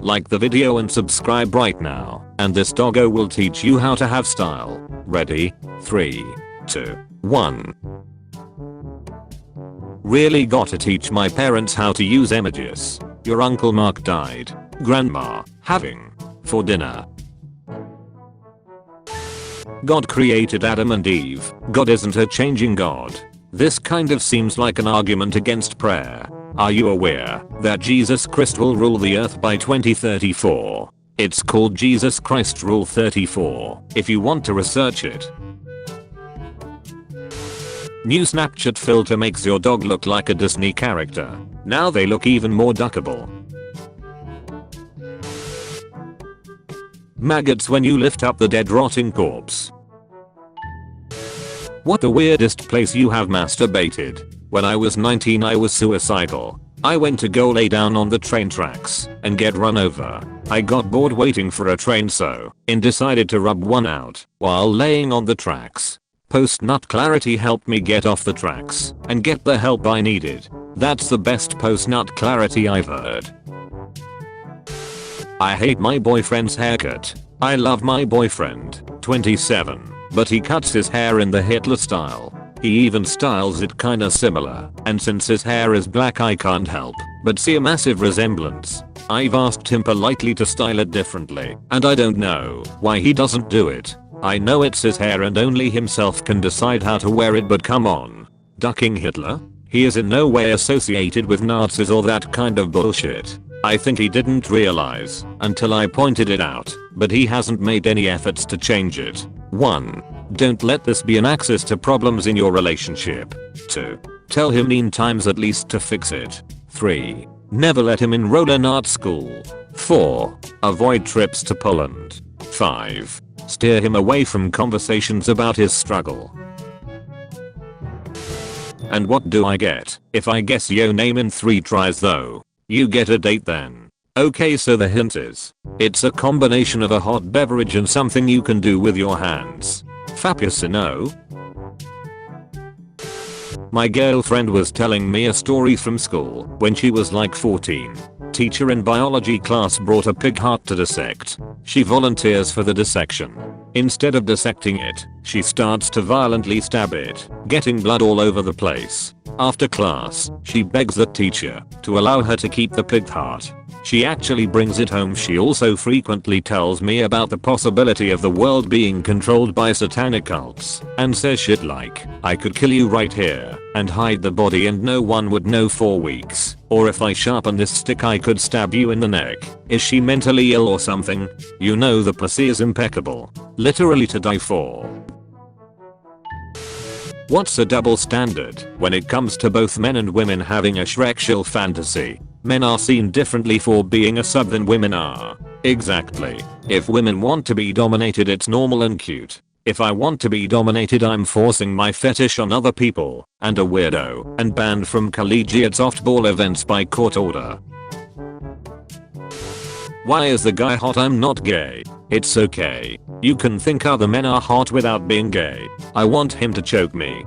Like the video and subscribe right now, and this doggo will teach you how to have style. Ready? 3, 2, 1. Really gotta teach my parents how to use emojis. Your Uncle Mark died. Grandma, having for dinner. God created Adam and Eve. God isn't a changing God. This kind of seems like an argument against prayer. Are you aware that Jesus Christ will rule the earth by 2034? It's called Jesus Christ Rule 34 if you want to research it. New Snapchat filter makes your dog look like a Disney character. Now they look even more duckable. Maggots when you lift up the dead rotting corpse. What the weirdest place you have masturbated? When I was 19 I was suicidal. I went to go lay down on the train tracks and get run over. I got bored waiting for a train so decided to rub one out while laying on the tracks. Post-nut clarity helped me get off the tracks and get the help I needed. That's the best post-nut clarity I've heard. I hate my boyfriend's haircut. I love my boyfriend, 27, but he cuts his hair in the Hitler style. He even styles it kinda similar, and since his hair is black I can't help but see a massive resemblance. I've asked him politely to style it differently, and I don't know why he doesn't do it. I know it's his hair and only himself can decide how to wear it, but come on. Ducking Hitler? He is in no way associated with Nazis or that kind of bullshit. I think he didn't realize until I pointed it out, but he hasn't made any efforts to change it. 1. Don't let this be an access to problems in your relationship. 2. Tell him 9 times at least to fix it. 3. Never let him enroll in art school. 4. Avoid trips to Poland. 5. Steer him away from conversations about his struggle. And what do I get if I guess your name in 3 tries though? You get a date then. Okay, so the hint is, it's a combination of a hot beverage and something you can do with your hands. Fappuccino? My girlfriend was telling me a story from school when she was like 14. Teacher in biology class brought a pig heart to dissect. She volunteers for the dissection. Instead of dissecting it, she starts to violently stab it, getting blood all over the place. After class, she begs the teacher to allow her to keep the pig heart. She actually brings it home. She also frequently tells me about the possibility of the world being controlled by satanic cults and says shit like, I could kill you right here and hide the body and no one would know for weeks. Or if I sharpen this stick I could stab you in the neck. Is she mentally ill or something? You know the pussy is impeccable. Literally to die for. What's a double standard when it comes to both men and women having a Shrek-shill fantasy? Men are seen differently for being a sub than women are. Exactly. If women want to be dominated it's normal and cute. If I want to be dominated I'm forcing my fetish on other people and a weirdo and banned from collegiate softball events by court order. Why is the guy hot? I'm not gay. It's okay. You can think other men are hot without being gay. I want him to choke me.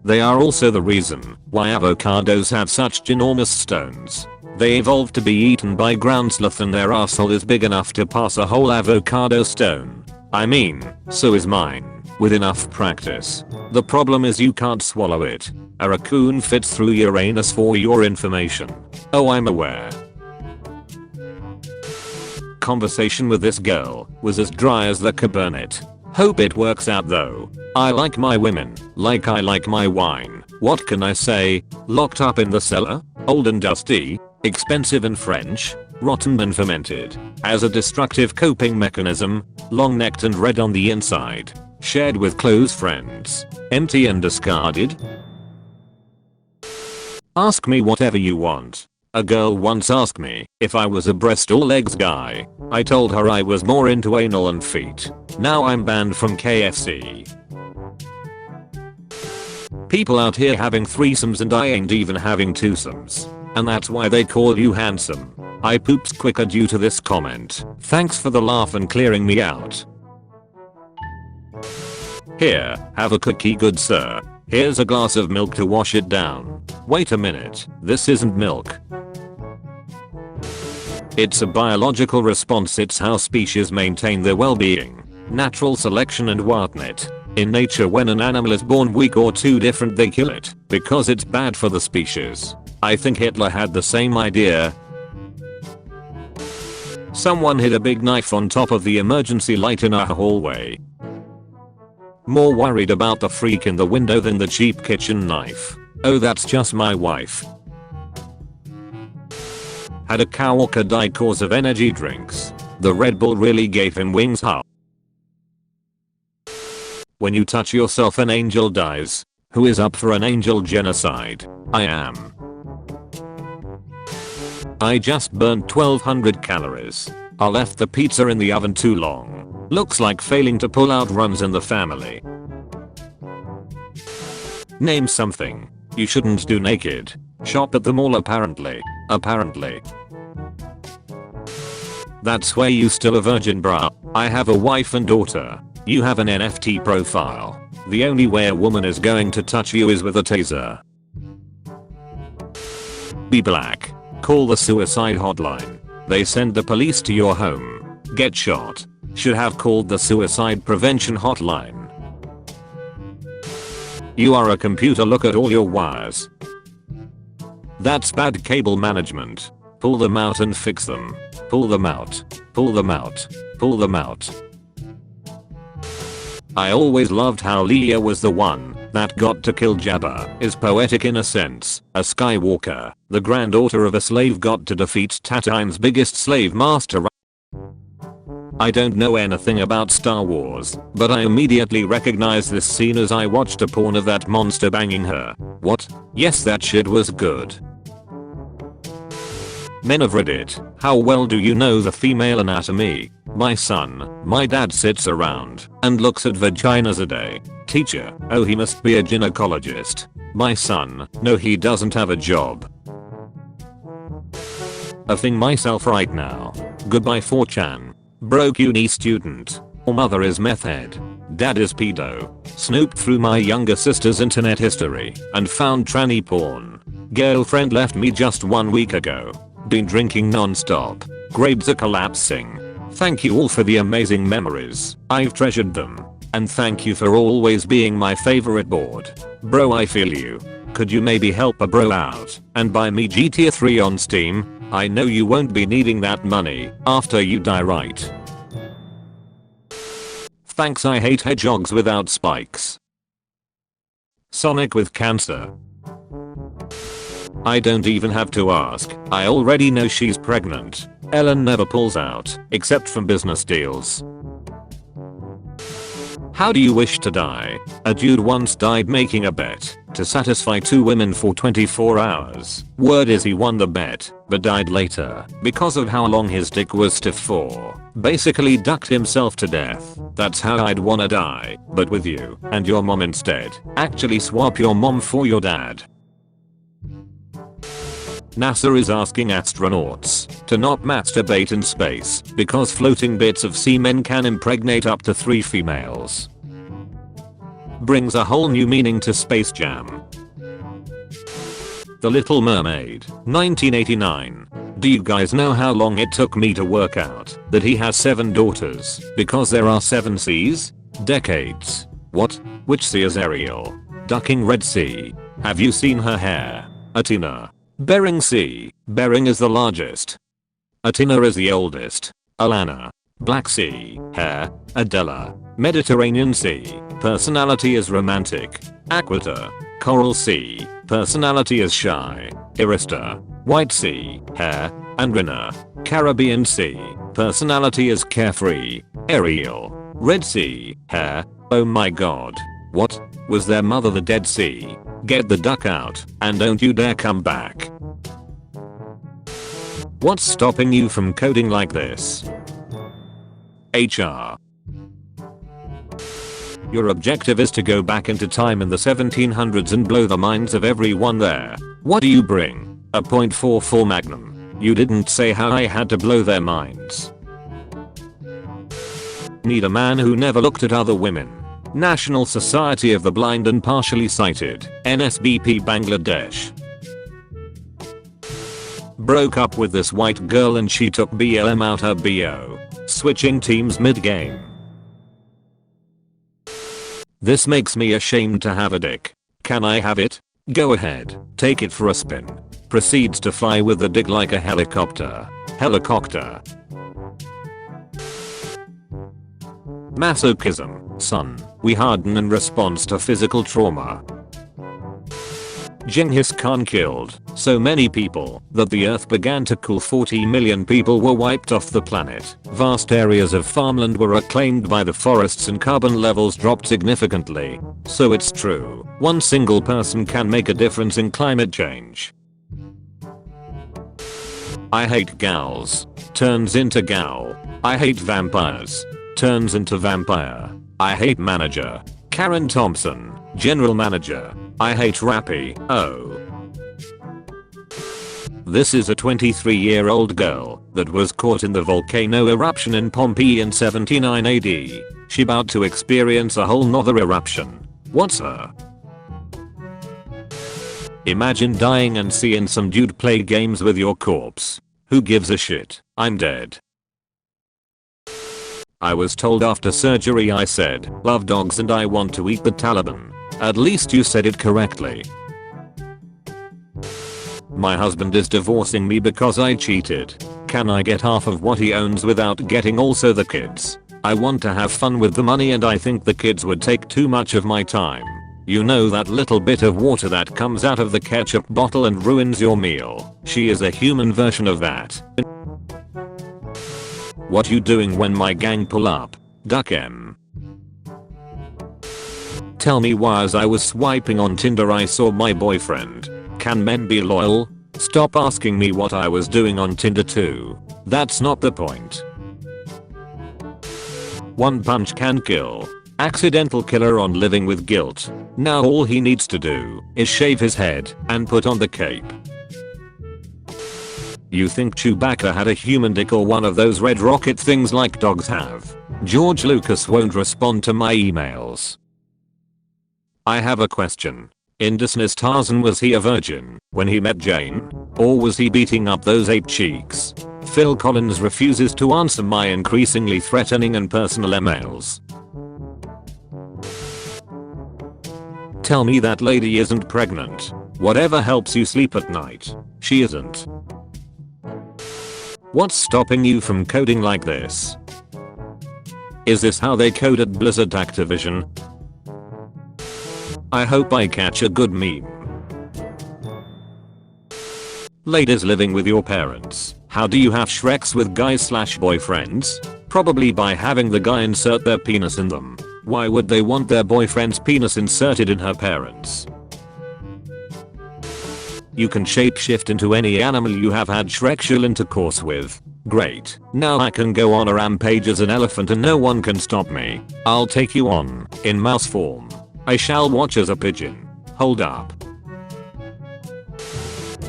They are also the reason why avocados have such ginormous stones. They evolved to be eaten by ground sloth and their asshole is big enough to pass a whole avocado stone. I mean, so is mine, with enough practice. The problem is you can't swallow it. A raccoon fits through your anus for your information. Oh, I'm aware. Conversation with this girl was as dry as the cabernet. Hope it works out though. I like my women, like I like my wine. What can I say? Locked up in the cellar, old and dusty, expensive and French, rotten and fermented. As a destructive coping mechanism, long-necked and red on the inside. Shared with close friends. Empty and discarded. Ask me whatever you want. A girl once asked me if I was a breast or legs guy. I told her I was more into anal and feet. Now I'm banned from KFC. People out here having threesomes and I ain't even having twosomes. And that's why they call you handsome. I poops quicker due to this comment. Thanks for the laugh and clearing me out. Here, have a cookie good sir. Here's a glass of milk to wash it down. Wait a minute, this isn't milk. It's a biological response. It's how species maintain their well-being. Natural selection and whatnot. In nature, when an animal is born weak or too different, they kill it because it's bad for the species. I think Hitler had the same idea. Someone hid a big knife on top of the emergency light in our hallway. More worried about the freak in the window than the cheap kitchen knife. Oh, that's just my wife. Had a coworker die cause of energy drinks. The Red Bull really gave him wings. How? When you touch yourself, an angel dies. Who is up for an angel genocide? I am. I just burnt 1200 calories. I left the pizza in the oven too long. Looks like failing to pull out runs in the family. Name something you shouldn't do naked. Shop at the mall apparently. That's where you still a virgin, bruh. I have a wife and daughter. You have an NFT profile. The only way a woman is going to touch you is with a taser. Be black. Call the suicide hotline. They send the police to your home. Get shot. Should have called the suicide prevention hotline. You are a computer, look at all your wires. That's bad cable management. Pull them out and fix them. Pull them out. Pull them out. Pull them out. I always loved how Leia was the one that got to kill Jabba. Is poetic in a sense. A Skywalker, the granddaughter of a slave, got to defeat Tatooine's biggest slave master. I don't know anything about Star Wars, but I immediately recognized this scene as I watched a porn of that monster banging her. What? Yes, that shit was good. Men of Reddit, how well do you know the female anatomy? My son, my dad sits around and looks at vaginas a day. Teacher, oh, he must be a gynecologist. My son, no, he doesn't have a job. A thing myself right now. Goodbye 4chan. Broke uni student. Or mother is meth head. Dad is pedo. Snooped through my younger sister's internet history and found tranny porn. Girlfriend left me just 1 week ago. Been drinking non-stop. Grades are collapsing. Thank you all for the amazing memories. I've treasured them. And thank you for always being my favorite board. Bro, I feel you. Could you maybe help a bro out and buy me GTA 3 on Steam? I know you won't be needing that money after you die, right? Thanks, I hate hedgehogs without spikes. Sonic with cancer. I don't even have to ask. I already know she's pregnant. Ellen never pulls out, except from business deals. How do you wish to die? A dude once died making a bet to satisfy 2 women for 24 hours. Word is he won the bet, but died later because of how long his dick was stiff for. Basically ducked himself to death. That's how I'd wanna die, but with you and your mom instead. Actually swap your mom for your dad. NASA is asking astronauts to not masturbate in space because floating bits of semen can impregnate up to 3 females. Brings a whole new meaning to Space Jam. The Little Mermaid, 1989. Do you guys know how long it took me to work out that he has 7 daughters because there are 7 seas? Decades. What? Which sea is Ariel? Ducking Red Sea. Have you seen her hair? Atina. Bering Sea. Bering is the largest. Atina is the oldest. Alana. Black Sea. Hair. Adela. Mediterranean Sea. Personality is romantic. Aquita. Coral Sea. Personality is shy. Arista. White Sea. Hair. And Rina. Caribbean Sea. Personality is carefree. Ariel. Red Sea. Hair. Oh my god. What? Was their mother the Dead Sea? Get the duck out and don't you dare come back. What's stopping you from coding like this? HR. Your objective is to go back into time in the 1700s and blow the minds of everyone there. What do you bring? A .44 Magnum. You didn't say how I had to blow their minds. Need a man who never looked at other women. National Society of the Blind and Partially Sighted, NSBP Bangladesh. Broke up with this white girl and she took BLM out her BO. Switching teams mid-game. This makes me ashamed to have a dick. Can I have it? Go ahead, take it for a spin. Proceeds to fly with the dick like a helicopter. Helicopter. Masochism, son. We harden in response to physical trauma. Genghis Khan killed so many people that the earth began to cool. 40 million people were wiped off the planet. Vast areas of farmland were reclaimed by the forests and carbon levels dropped significantly. So it's true, one single person can make a difference in climate change. I hate gals. Turns into gal. I hate vampires. Turns into vampire. I hate manager. Karen Thompson, general manager. I hate Rappy. Oh. This is a 23-year-old girl that was caught in the volcano eruption in Pompeii in 79 AD. She about to experience a whole nother eruption. What's her? Imagine dying and seeing some dude play games with your corpse. Who gives a shit? I'm dead. I was told after surgery I said, love dogs and I want to eat the Taliban. At least you said it correctly. My husband is divorcing me because I cheated. Can I get half of what he owns without getting also the kids? I want to have fun with the money and I think the kids would take too much of my time. You know that little bit of water that comes out of the ketchup bottle and ruins your meal. She is a human version of that. What you doing when my gang pull up? Duck M. Tell me why as I was swiping on Tinder I saw my boyfriend. Can men be loyal? Stop asking me what I was doing on Tinder too. That's not the point. One punch can kill. Accidental killer on living with guilt. Now all he needs to do is shave his head and put on the cape. You think Chewbacca had a human dick or one of those red rocket things like dogs have? George Lucas won't respond to my emails. I have a question. In Disney's Tarzan, was he a virgin when he met Jane? Or was he beating up those ape cheeks? Phil Collins refuses to answer my increasingly threatening and personal emails. Tell me that lady isn't pregnant. Whatever helps you sleep at night. She isn't. What's stopping you from coding like this? Is this how they coded Blizzard Activision? I hope I catch a good meme. Ladies living with your parents. How do you have Shreks with guys/boyfriends? Probably by having the guy insert their penis in them. Why would they want their boyfriend's penis inserted in her parents? You can shapeshift into any animal you have had sexual intercourse with. Great. Now I can go on a rampage as an elephant and no one can stop me. I'll take you on, in mouse form. I shall watch as a pigeon. Hold up.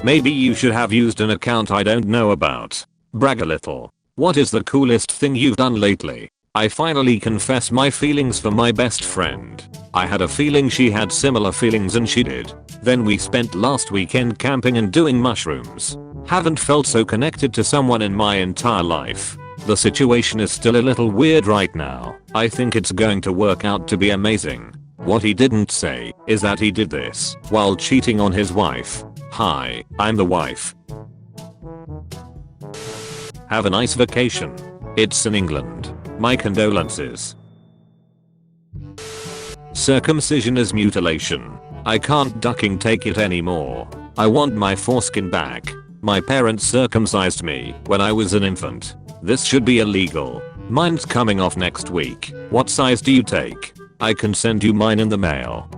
Maybe you should have used an account I don't know about. Brag a little. What is the coolest thing you've done lately? I finally confess my feelings for my best friend. I had a feeling she had similar feelings and she did. Then we spent last weekend camping and doing mushrooms. Haven't felt so connected to someone in my entire life. The situation is still a little weird right now. I think it's going to work out to be amazing. What he didn't say is that he did this while cheating on his wife. Hi, I'm the wife. Have a nice vacation. It's in England. My condolences. Circumcision is mutilation. I can't ducking take it anymore. I want my foreskin back. My parents circumcised me when I was an infant. This should be illegal. Mine's coming off next week. What size do you take? I can send you mine in the mail.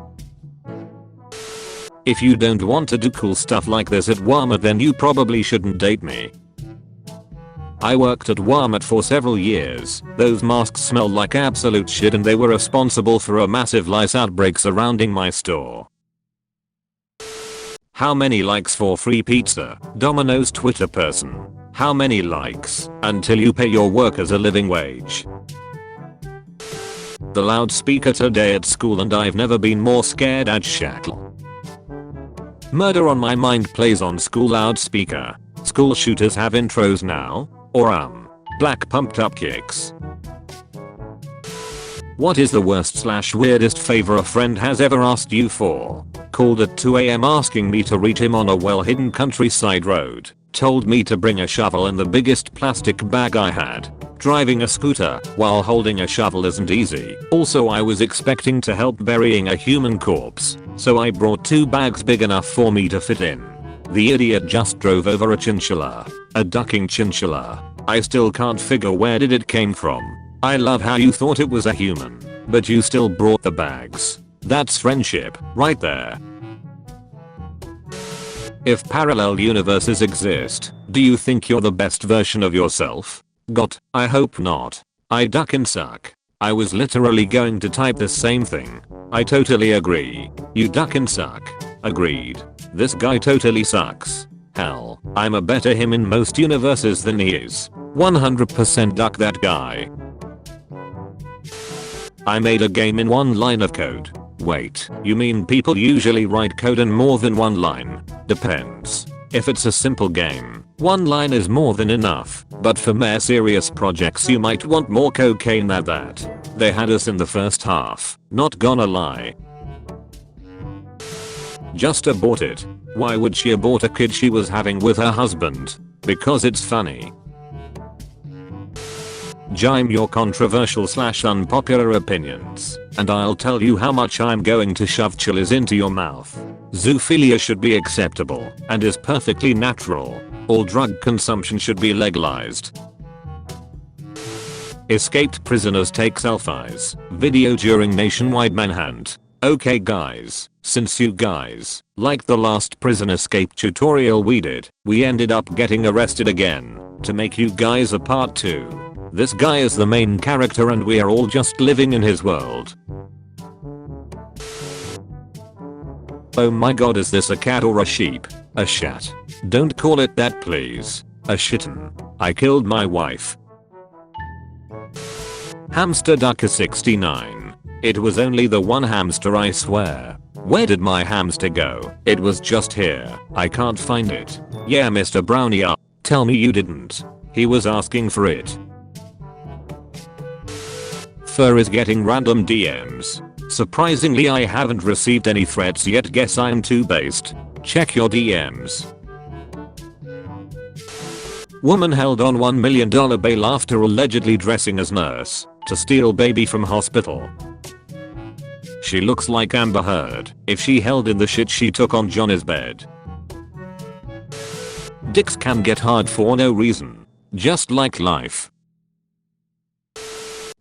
If you don't want to do cool stuff like this at Walmart, then you probably shouldn't date me. I worked at Walmart for several years. Those masks smell like absolute shit and they were responsible for a massive lice outbreak surrounding my store. How many likes for free pizza? Domino's Twitter person. How many likes until you pay your workers a living wage? The loudspeaker today at school and I've never been more scared at shackle. Murder on My Mind plays on school loudspeaker. School shooters have intros now? Or black pumped up kicks? What is the worst / weirdest favor a friend has ever asked you for? Called at 2 AM asking me to reach him on a well-hidden countryside road. Told me to bring a shovel and the biggest plastic bag I had. Driving a scooter while holding a shovel isn't easy. Also, I was expecting to help burying a human corpse, so I brought 2 bags big enough for me to fit in. The idiot just drove over a chinchilla. A ducking chinchilla. I still can't figure where did it came from. I love how you thought it was a human, but you still brought the bags. That's friendship right there. If parallel universes exist, do you think you're the best version of yourself? I hope not. I duck and suck. I was literally going to type the same thing. I totally agree. You duck and suck. Agreed. This guy totally sucks. Hell, I'm a better him in most universes than he is. 100% duck that guy. I made a game in 1 line of code. Wait, you mean people usually write code in more than 1 line? Depends. If it's a simple game, 1 line is more than enough, but for more serious projects you might want more cocaine than that. They had us in the first half, not gonna lie. Just abort it. Why would she abort a kid she was having with her husband? Because it's funny. Jime your controversial / unpopular opinions, and I'll tell you how much I'm going to shove chilies into your mouth. Zoophilia should be acceptable and is perfectly natural. All drug consumption should be legalized. Escaped prisoners take selfies. Video during nationwide manhunt. Okay guys, since you guys like the last prison escape tutorial we did, we ended up getting arrested again to make you guys a part 2. This guy is the main character and we are all just living in his world. Oh my god, is this a cat or a sheep? A shat. Don't call it that please. A shitten. I killed my wife. Hamster Ducker 69. It was only the one hamster, I swear. Where did my hamster go? It was just here. I can't find it. Yeah, Mr. Brownie, tell me you didn't. He was asking for it. Fur is getting random DMs. Surprisingly, I haven't received any threats yet. Guess I'm too based. Check your DMs. Woman held on $1 million bail after allegedly dressing as nurse to steal baby from hospital. She looks like Amber Heard if she held in the shit she took on Johnny's bed. Dicks can get hard for no reason. Just like life.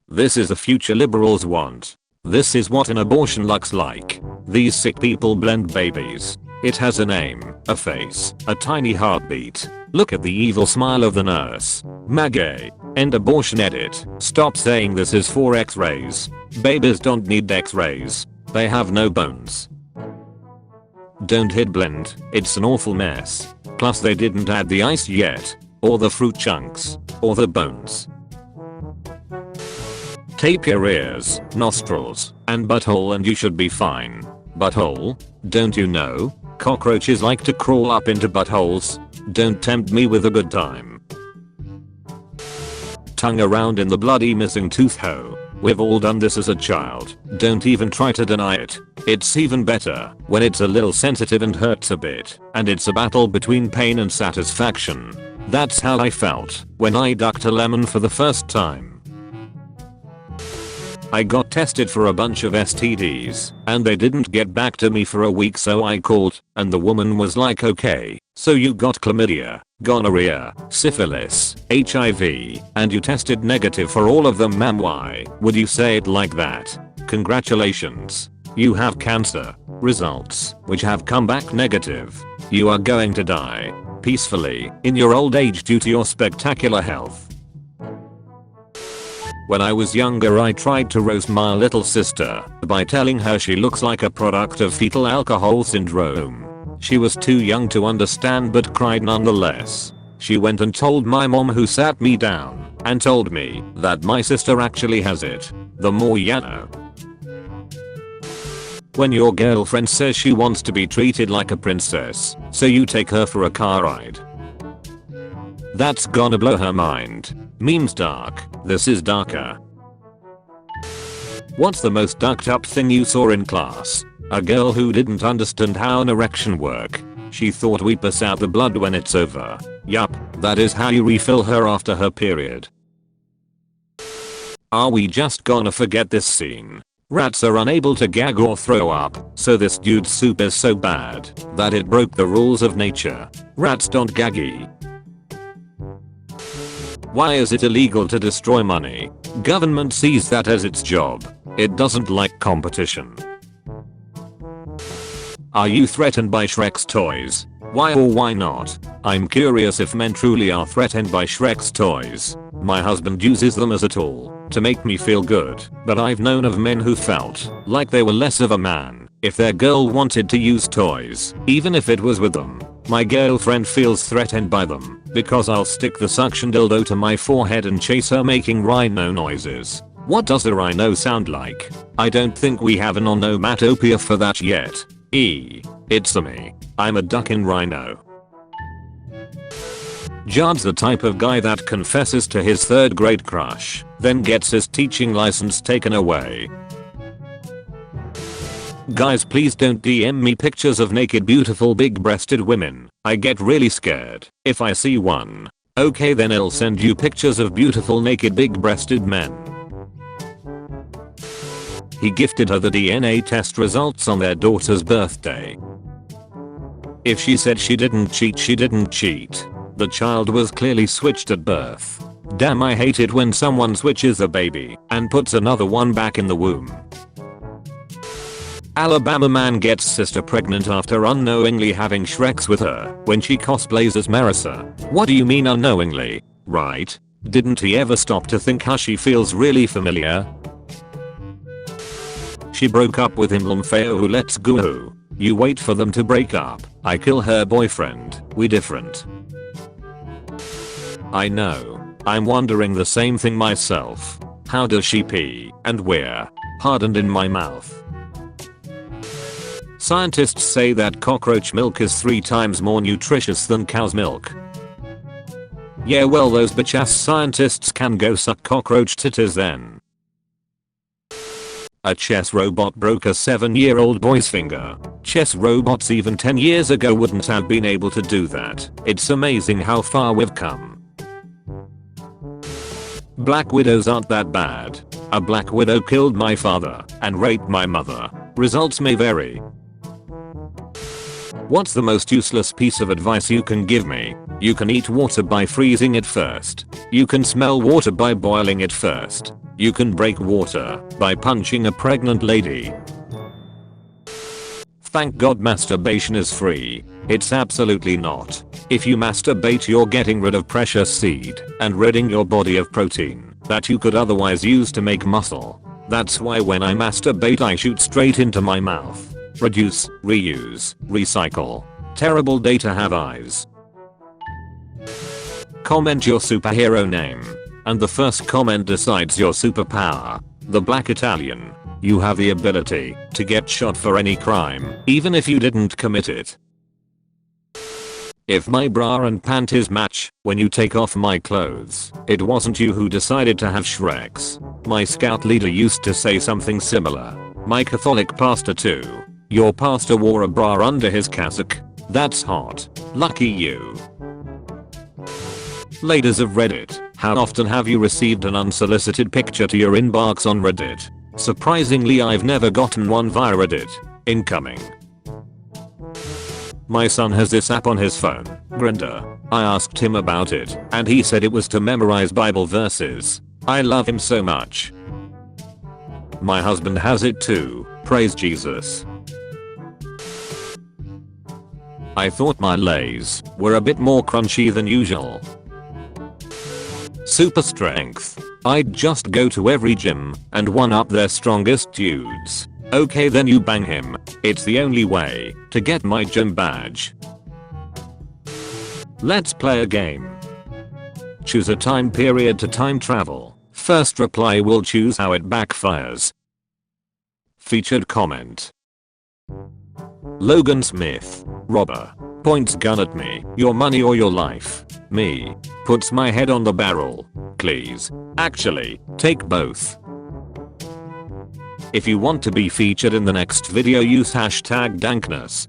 This is the future liberals want. This is what an abortion looks like. These sick people blend babies. It has a name, a face, a tiny heartbeat. Look at the evil smile of the nurse. Magay. End abortion edit. Stop saying this is for x-rays. Babies don't need x-rays. They have no bones. Don't hit blend. It's an awful mess. Plus they didn't add the ice yet. Or the fruit chunks. Or the bones. Tape your ears, nostrils, and butthole and you should be fine. Butthole? Don't you know? Cockroaches like to crawl up into buttholes. Don't tempt me with a good time. Tongue around in the bloody missing tooth hoe. We've all done this as a child. Don't even try to deny it. It's even better when it's a little sensitive and hurts a bit, and it's a battle between pain and satisfaction. That's how I felt when I ducked a lemon for the first time. I got tested for a bunch of STDs and they didn't get back to me for a week, so I called and the woman was like, okay, so you got chlamydia, gonorrhea, syphilis, HIV, and you tested negative for all of them, ma'am. Why would you say it like that? Congratulations. You have cancer. Results which have come back negative. You are going to die peacefully in your old age due to your spectacular health. When I was younger, I tried to roast my little sister by telling her she looks like a product of fetal alcohol syndrome. She was too young to understand but cried nonetheless. She went and told my mom, who sat me down and told me that my sister actually has it. The more you know. When your girlfriend says she wants to be treated like a princess, so you take her for a car ride. That's gonna blow her mind. Memes dark. This is darker. What's the most ducked up thing you saw in class? A girl who didn't understand how an erection work. She thought we pass out the blood when it's over. Yup, that is how you refill her after her period. Are we just gonna forget this scene? Rats are unable to gag or throw up, so this dude's soup is so bad that it broke the rules of nature. Rats don't gaggy. Why is it illegal to destroy money? Government sees that as its job. It doesn't like competition. Are you threatened by Shrek's toys? Why or why not? I'm curious if men truly are threatened by Shrek's toys. My husband uses them as a tool to make me feel good, but I've known of men who felt like they were less of a man if their girl wanted to use toys, even if it was with them. My girlfriend feels threatened by them because I'll stick the suction dildo to my forehead and chase her making rhino noises. What does a rhino sound like? I don't think we have an onomatopoeia for that yet. It's a me. I'm a duckin' rhino. Judd's the type of guy that confesses to his 3rd grade crush, then gets his teaching license taken away. Guys, please don't DM me pictures of naked beautiful big-breasted women. I get really scared if I see one. Okay, then I'll send you pictures of beautiful naked big-breasted men. He gifted her the DNA test results on their daughter's birthday. If she said she didn't cheat, she didn't cheat. The child was clearly switched at birth. Damn, I hate it when someone switches a baby and puts another one back in the womb. Alabama man gets sister pregnant after unknowingly having Shreks with her when she cosplays as Marissa. What do you mean unknowingly? Right? Didn't he ever stop to think how she feels really familiar? She broke up with him. Lumfeo, who let's go. You wait for them to break up. I kill her boyfriend. We different. I know. I'm wondering the same thing myself. How does she pee and where? Hardened in my mouth. Scientists say that cockroach milk is 3 times more nutritious than cow's milk. Yeah, well, those bitch ass scientists can go suck cockroach titties then. A chess robot broke a 7-year-old boy's finger. Chess robots even 10 years ago wouldn't have been able to do that. It's amazing how far we've come. Black widows aren't that bad. A black widow killed my father and raped my mother. Results may vary. What's the most useless piece of advice you can give me? You can eat water by freezing it first. You can smell water by boiling it first. You can break water by punching a pregnant lady. Thank God masturbation is free. It's absolutely not. If you masturbate, you're getting rid of precious seed and ridding your body of protein that you could otherwise use to make muscle. That's why when I masturbate I shoot straight into my mouth. Reduce, reuse, recycle. Terrible day to have eyes. Comment your superhero name, and the first comment decides your superpower. The Black Italian. You have the ability to get shot for any crime, even if you didn't commit it. If my bra and panties match when you take off my clothes, it wasn't you who decided to have Shreks. My scout leader used to say something similar. My Catholic pastor too. Your pastor wore a bra under his cassock. That's hot. Lucky you. Ladies of Reddit, how often have you received an unsolicited picture to your inbox on Reddit? Surprisingly, I've never gotten one via Reddit. Incoming. My son has this app on his phone, Grindr. I asked him about it, and he said it was to memorize Bible verses. I love him so much. My husband has it too. Praise Jesus. I thought my lays were a bit more crunchy than usual. Super strength. I'd just go to every gym and one up their strongest dudes. Okay, then you bang him. It's the only way to get my gym badge. Let's play a game. Choose a time period to time travel. First reply will choose how it backfires. Featured comment. Logan Smith, robber. Points gun at me. Your money or your life. Me. Puts my head on the barrel. Please. Actually, take both. If you want to be featured in the next video, use hashtag dankness.